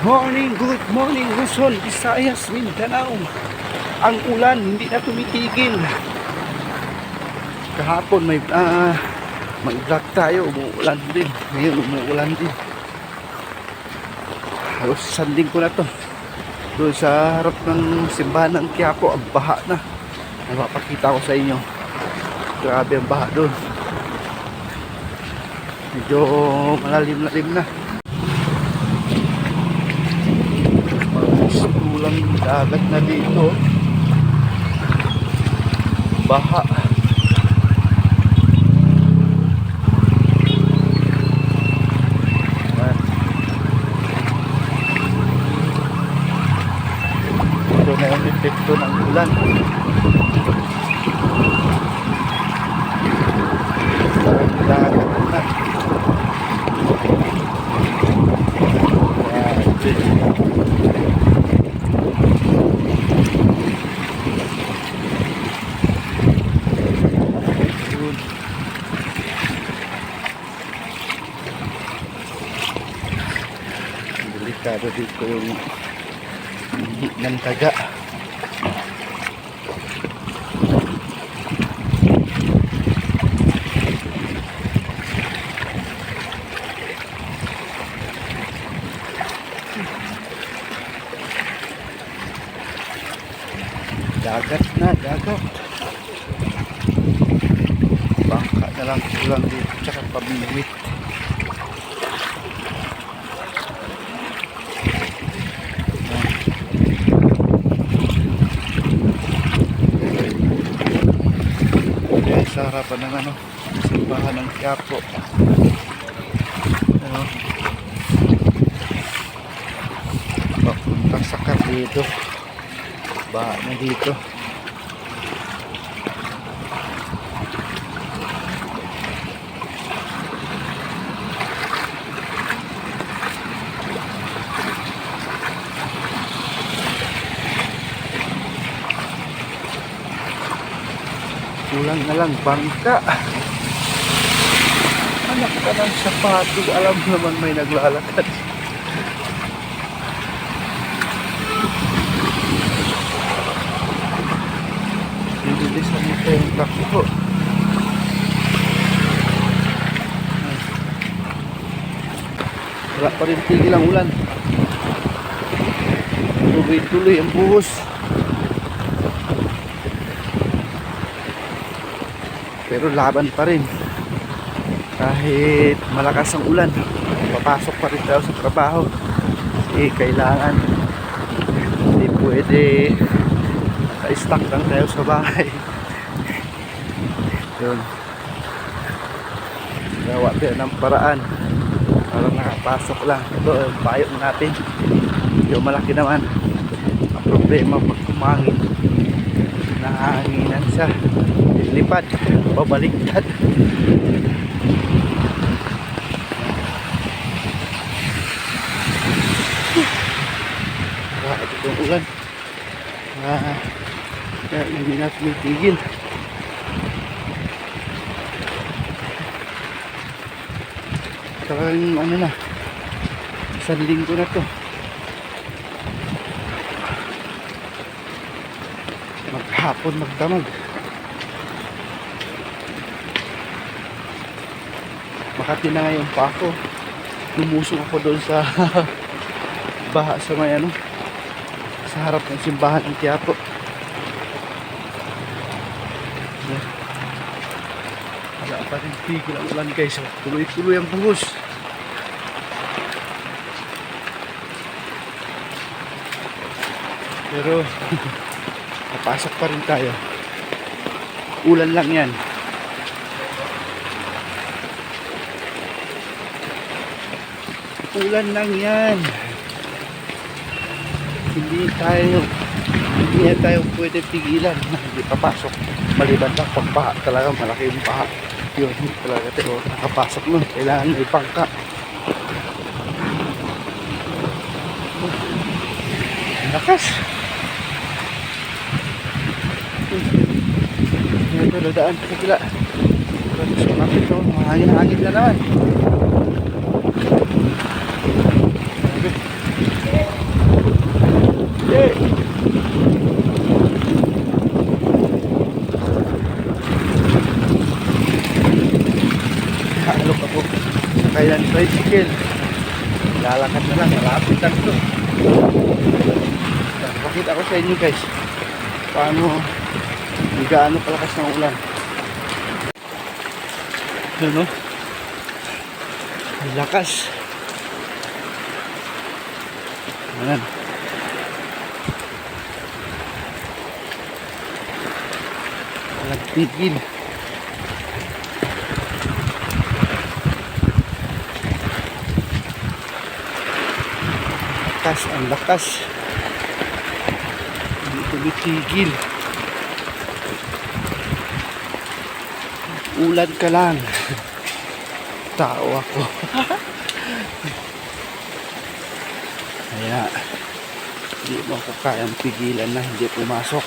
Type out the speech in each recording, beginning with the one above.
Morning, good morning Luzon, Visayas, Mindanao. Ang ulan hindi na tumitigil. Kahapon may vlog tayo, umuulan din. Ngayon umuulan din. Halos sanding ko na to. Doon sa harap ng simbahan ng Quiapo, ang baha na. Napapakita ko sa inyo. Grabe ang baha doon. Medyo malalim-lalim na. Tulang dagat na dito. Baha. Ito na yung epekto ng ulan. Dagat na. Delikado dito yung ng taga. Dagat na, dagat. Bangka na lang kulang dito, tsaka pabingwit. Sa harapan ng simbahan ng Quiapo. Papunta sa dito. Baha na dito. Kulang na lang bangka. Anak ka ng sapato, alam naman may naglalakad. Bilisan nito yung takbo. Wala pa rin tigil ang ulan. Tuloy-tuloy ang buhos. Pero laban pa rin. Kahit malakas ang ulan, papasok pa rin tayo sa trabaho. Kasi kailangan, hindi pwede naka-stuck lang tayo sa bahay. Yun. Gawa tayo ng paraan para nakapasok lang. Ito yung payo natin. Medyo malaki naman ang problema pag kumangin. Nahanginan siya, lipad, babaliktad. Ito yung ulan. Kaya hindi natin itigil. Talagang ano na, isang linggo na to. Maghapon, magdamag. Makati na ngayon pa ako. Lumusong ako doon sa baha sa may sa harap ng simbahan ng Quiapo. Wala pa rin tigil ang ulan guys. Tuloy-tuloy ang buhos. Pero napasok pa rin tayo. Ulan lang yan. Ulan lang yan. Hindi na tayo pwede pigilan. Hindi papasok. Maliban lang pagbaha. Talaga malaki yung baha. Yun, talaga tayo nakapasok nun. Kailangan may bangka. Lakas. Ito na daan sa kabila. So napit ito, mahangin-hangin na naman. Alok ako. Kaya ng tricycle. Lalakad na lang. Malapit lang ito. Pakita ko sa inyo guys. Paano hindi gaano palakas ng ulan. Yun no? Ang lakas. Ayan. Nagtigil. Lakas, ang lakas. Hindi tumitigil. Ulan ka lang. Tao ako. Kaya hindi mo ako kayang pigilan na hindi pumasok.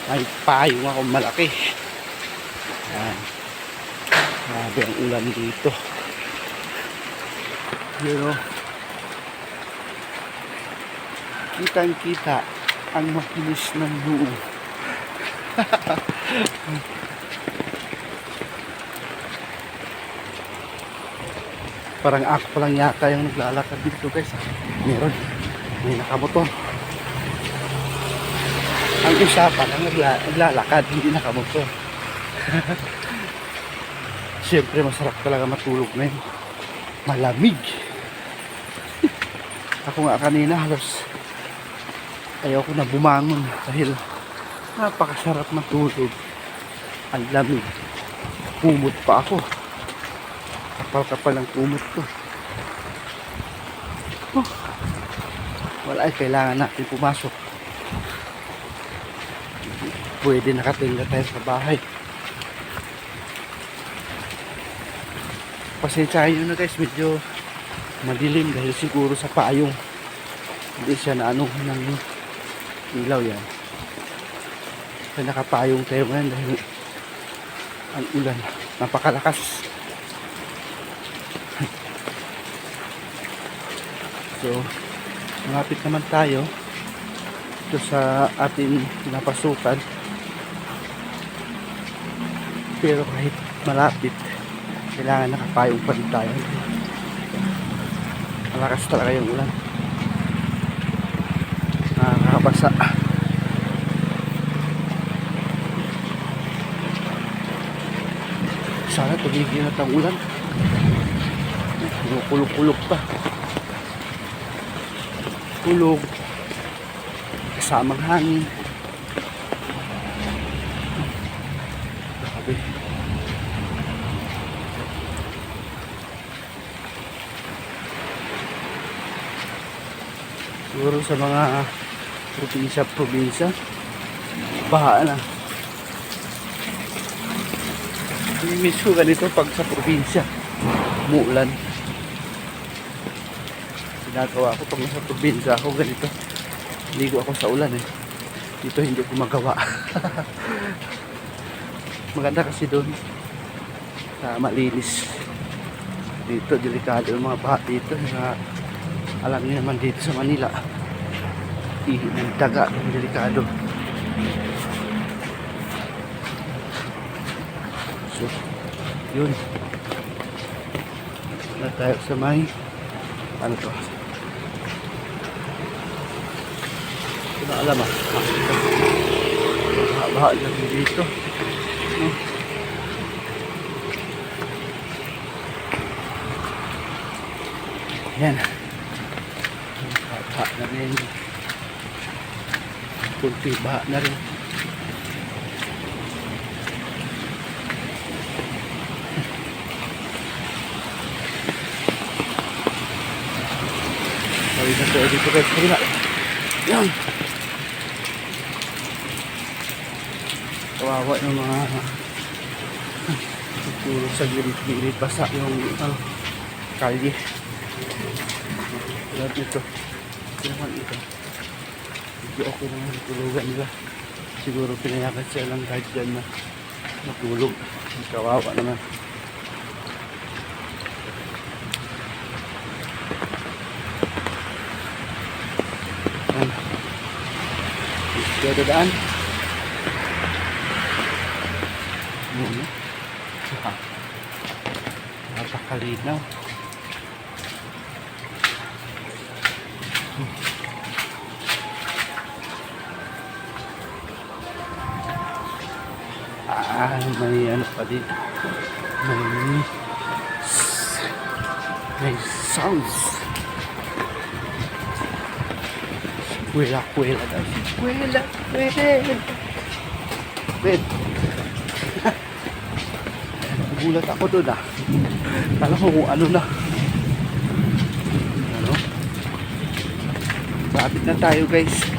May payong ako malaki. Ayan. Grabe ang ulan dito. You know, kitang kita ang makinis ng loob. Parang ako pa lang yata yung naglalakad dito guys. Meron. May nakamotor. Ang usapan ang naglalakad, hindi nakamotor. Siyempre masarap talaga matulog na yun. Malamig. Ako nga kanina halos ayaw ko na bumangon dahil napakasarap matulog. Ang lamig. Kumot pa ako. Kapal-kapal ang kumot ko. Wala ay kailangan natin pumasok. Pwede nakatinga tayo sa bahay. Pasensyahin nyo na guys, medyo madilim dahil siguro sa payong. Hindi siya na ano ng ilaw yan. Kaya nakapayong tayo ngayon dahil ang ulan napakalakas. So, malapit naman tayo ito sa ating pinapasukan. Pero kahit malapit, kailangan nakapayong pa rin tayo. Malakas talaga yung ulan. Nakakabasa. Sana tumigil na ang ulan. Kulog-kulog pa. Kulog. Kasamang hangin. Grabe. Siguro sa mga probinsya, baha na. Miss ko ganito pag sa probinsya, umuulan. Ginagawa ko pag nasa probinsya ako ganito. Ligo ako sa ulan eh. Dito hindi ko magawa. Maganda kasi doon sa malinis. Dito delikado yung mga baha dito na alam niyo naman dito sa Manila. Yung daga, delikado. So, yun. Na tayo sa may ano to? Hindi na alam ah. Baha lang dito. No? Yan. Baha na rin. Kunti baha na rin. Sabi na tayo dito guys. Sabi na. Yan. Kawawa ng mga tutulog sa gilid-gilid. Basa yung kalye. Tulad nito. Ito naman ito. Hindi okay naman yung tulugan nila. Siguro pinayakan siya lang kahit dyan na matulog. Kawawa naman. Kaya dadaan. Ano? Napakalinaw. May ano pa din. May sounds. Kuwela daw. Kuwela. Wait. Nagulat ako doon ah. Kala ko kung ano na. Ano? Lapit na tayo guys.